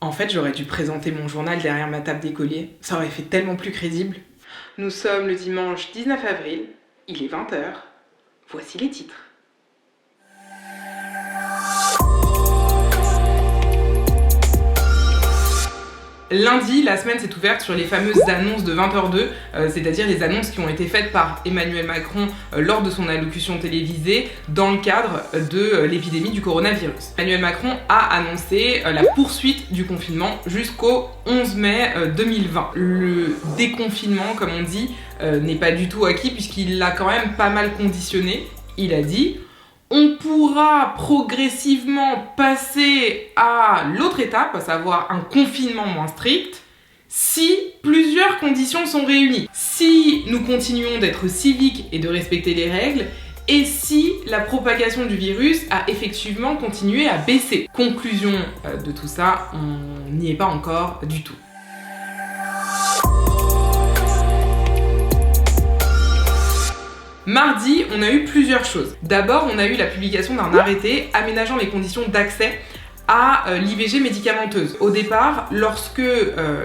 En fait, j'aurais dû présenter mon journal derrière ma table d'écolier. Ça aurait fait tellement plus crédible. Nous sommes le dimanche 19 avril, il est 20h. Voici les titres. Lundi, la semaine s'est ouverte sur les fameuses annonces de 20h02, c'est-à-dire les annonces qui ont été faites par Emmanuel Macron lors de son allocution télévisée dans le cadre de l'épidémie du coronavirus. Emmanuel Macron a annoncé la poursuite du confinement jusqu'au 11 mai 2020. Le déconfinement, comme on dit, n'est pas du tout acquis puisqu'il l'a quand même pas mal conditionné. Il a dit: on pourra progressivement passer à l'autre étape, à savoir un confinement moins strict, si plusieurs conditions sont réunies. Si nous continuons d'être civiques et de respecter les règles, et si la propagation du virus a effectivement continué à baisser. Conclusion de tout ça, on n'y est pas encore du tout. Mardi, on a eu plusieurs choses. D'abord, on a eu la publication d'un arrêté aménageant les conditions d'accès à l'IVG médicamenteuse. Au départ, lorsque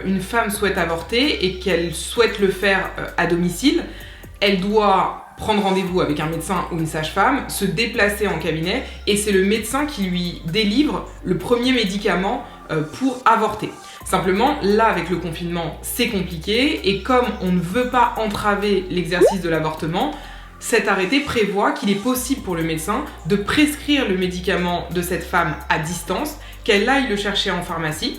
une femme souhaite avorter et qu'elle souhaite le faire à domicile, elle doit prendre rendez-vous avec un médecin ou une sage-femme, se déplacer en cabinet, et c'est le médecin qui lui délivre le premier médicament pour avorter. Simplement, là, avec le confinement, c'est compliqué, et comme on ne veut pas entraver l'exercice de l'avortement, cet arrêté prévoit qu'il est possible pour le médecin de prescrire le médicament de cette femme à distance, qu'elle aille le chercher en pharmacie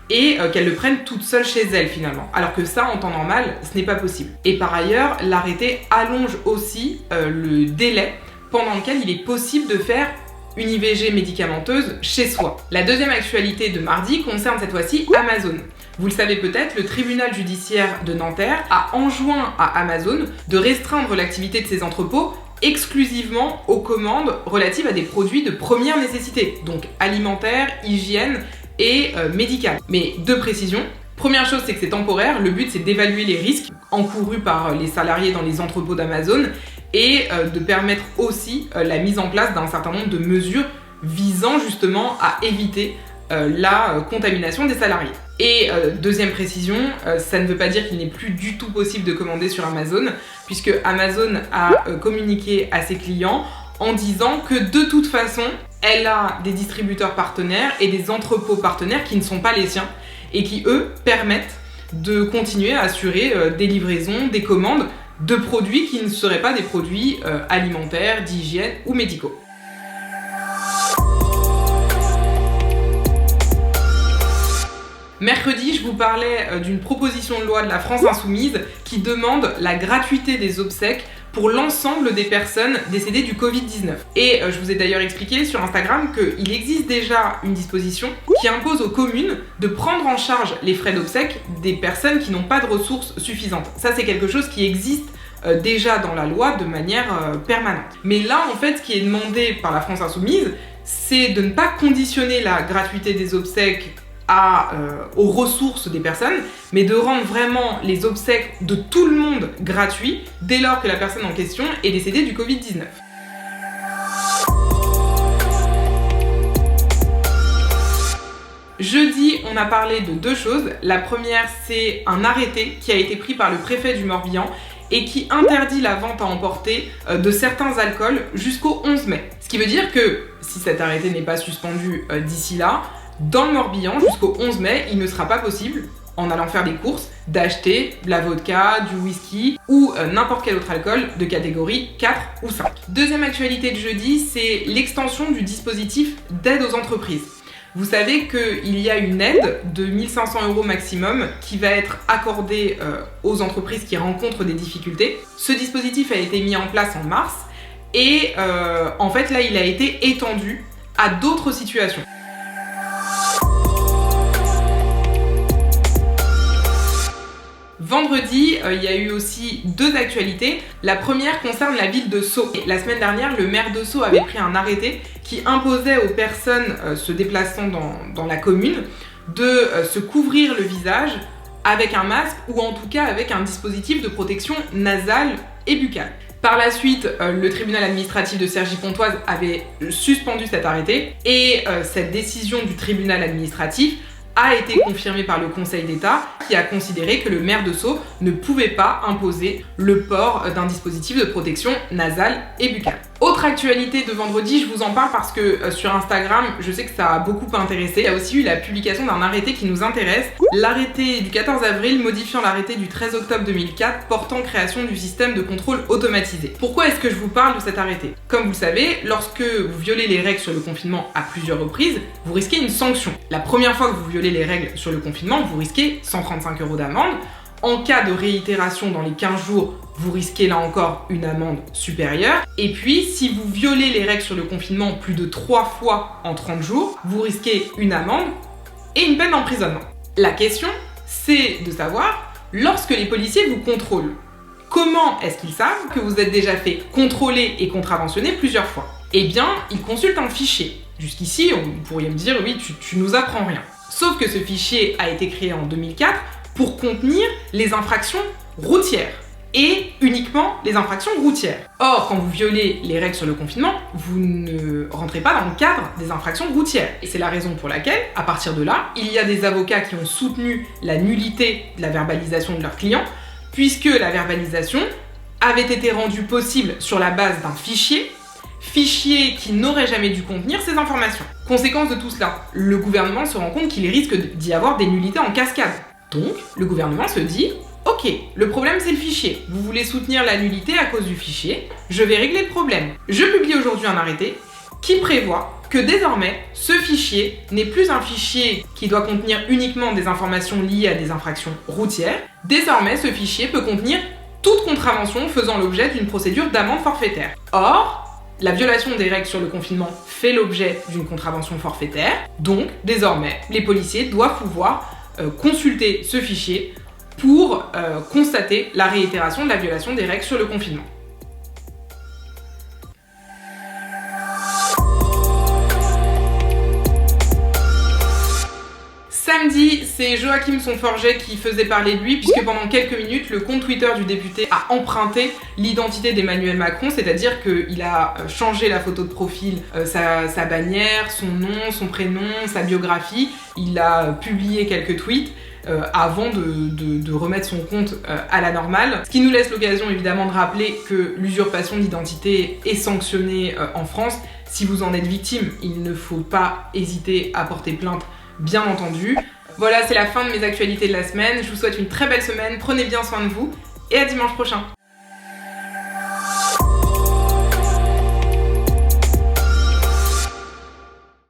et qu'elle le prenne toute seule chez elle finalement. Alors que ça, en temps normal, ce n'est pas possible. Et par ailleurs, l'arrêté allonge aussi le délai pendant lequel il est possible de faire une IVG médicamenteuse chez soi. La deuxième actualité de mardi concerne cette fois-ci Amazon. Vous le savez peut-être, le tribunal judiciaire de Nanterre a enjoint à Amazon de restreindre l'activité de ses entrepôts exclusivement aux commandes relatives à des produits de première nécessité, donc alimentaire, hygiène et médicale. Mais deux précisions. Première chose, c'est que c'est temporaire. Le but, c'est d'évaluer les risques encourus par les salariés dans les entrepôts d'Amazon et de permettre aussi la mise en place d'un certain nombre de mesures visant justement à éviter la contamination des salariés. Et deuxième précision, ça ne veut pas dire qu'il n'est plus du tout possible de commander sur Amazon, puisque Amazon a communiqué à ses clients en disant que de toute façon, elle a des distributeurs partenaires et des entrepôts partenaires qui ne sont pas les siens et qui, eux, permettent de continuer à assurer des livraisons, des commandes de produits qui ne seraient pas des produits alimentaires, d'hygiène ou médicaux. Mercredi, je vous parlais d'une proposition de loi de la France Insoumise qui demande la gratuité des obsèques pour l'ensemble des personnes décédées du Covid-19. Et je vous ai d'ailleurs expliqué sur Instagram qu'il existe déjà une disposition qui impose aux communes de prendre en charge les frais d'obsèques des personnes qui n'ont pas de ressources suffisantes. Ça, c'est quelque chose qui existe déjà dans la loi de manière permanente. Mais là, en fait, ce qui est demandé par la France Insoumise, c'est de ne pas conditionner la gratuité des obsèques aux ressources des personnes, mais de rendre vraiment les obsèques de tout le monde gratuits dès lors que la personne en question est décédée du Covid-19. Jeudi, on a parlé de deux choses. La première, c'est un arrêté qui a été pris par le préfet du Morbihan et qui interdit la vente à emporter de certains alcools jusqu'au 11 mai. Ce qui veut dire que, si cet arrêté n'est pas suspendu d'ici là, dans le Morbihan, jusqu'au 11 mai, il ne sera pas possible, en allant faire des courses, d'acheter de la vodka, du whisky ou n'importe quel autre alcool de catégorie 4 ou 5. Deuxième actualité de jeudi, c'est l'extension du dispositif d'aide aux entreprises. Vous savez qu'il y a une aide de 1 500 € maximum qui va être accordée aux entreprises qui rencontrent des difficultés. Ce dispositif a été mis en place en mars et en fait là, il a été étendu à d'autres situations. Vendredi, il y a eu aussi deux actualités. La première concerne la ville de Sceaux. La semaine dernière, le maire de Sceaux avait pris un arrêté qui imposait aux personnes se déplaçant dans la commune de se couvrir le visage avec un masque ou en tout cas avec un dispositif de protection nasale et buccale. Par la suite, le tribunal administratif de Cergy-Pontoise avait suspendu cet arrêté et cette décision du tribunal administratif a été confirmée par le Conseil d'État qui a considéré que le maire de Sceaux ne pouvait pas imposer le port d'un dispositif de protection nasale et buccale. Autre actualité de vendredi, je vous en parle parce que sur Instagram, je sais que ça a beaucoup intéressé. Il y a aussi eu la publication d'un arrêté qui nous intéresse. L'arrêté du 14 avril modifiant l'arrêté du 13 octobre 2004 portant création du système de contrôle automatisé. Pourquoi est-ce que je vous parle de cet arrêté? Comme vous le savez, lorsque vous violez les règles sur le confinement à plusieurs reprises, vous risquez une sanction. La première fois que vous violez les règles sur le confinement, vous risquez 135 € d'amende. En cas de réitération dans les 15 jours, vous risquez là encore une amende supérieure. Et puis, si vous violez les règles sur le confinement plus de 3 fois en 30 jours, vous risquez une amende et une peine d'emprisonnement. La question, c'est de savoir, lorsque les policiers vous contrôlent, comment est-ce qu'ils savent que vous êtes déjà fait contrôler et contraventionner plusieurs fois? Eh bien, ils consultent un fichier. Jusqu'ici, on pourrait me dire, oui, tu nous apprends rien. Sauf que ce fichier a été créé en 2004 pour contenir les infractions routières. Et uniquement les infractions routières. Or, quand vous violez les règles sur le confinement, vous ne rentrez pas dans le cadre des infractions routières. Et c'est la raison pour laquelle, à partir de là, il y a des avocats qui ont soutenu la nullité de la verbalisation de leurs clients, puisque la verbalisation avait été rendue possible sur la base d'un fichier qui n'aurait jamais dû contenir ces informations. Conséquence de tout cela, le gouvernement se rend compte qu'il risque d'y avoir des nullités en cascade. Donc, le gouvernement se dit « Ok, le problème c'est le fichier. Vous voulez soutenir la nullité à cause du fichier, je vais régler le problème. » Je publie aujourd'hui un arrêté qui prévoit que désormais, ce fichier n'est plus un fichier qui doit contenir uniquement des informations liées à des infractions routières. Désormais, ce fichier peut contenir toute contravention faisant l'objet d'une procédure d'amende forfaitaire. Or, la violation des règles sur le confinement fait l'objet d'une contravention forfaitaire. Donc, désormais, les policiers doivent pouvoir consulter ce fichier pour constater la réitération de la violation des règles sur le confinement. Samedi, c'est Joachim Son-Forget qui faisait parler de lui puisque pendant quelques minutes, le compte Twitter du député a emprunté l'identité d'Emmanuel Macron, c'est-à-dire qu'il a changé la photo de profil, sa bannière, son nom, son prénom, sa biographie. Il a publié quelques tweets avant de remettre son compte à la normale. Ce qui nous laisse l'occasion évidemment de rappeler que l'usurpation d'identité est sanctionnée en France. Si vous en êtes victime, il ne faut pas hésiter à porter plainte, bien entendu. Voilà, c'est la fin de mes actualités de la semaine. Je vous souhaite une très belle semaine, prenez bien soin de vous et à dimanche prochain.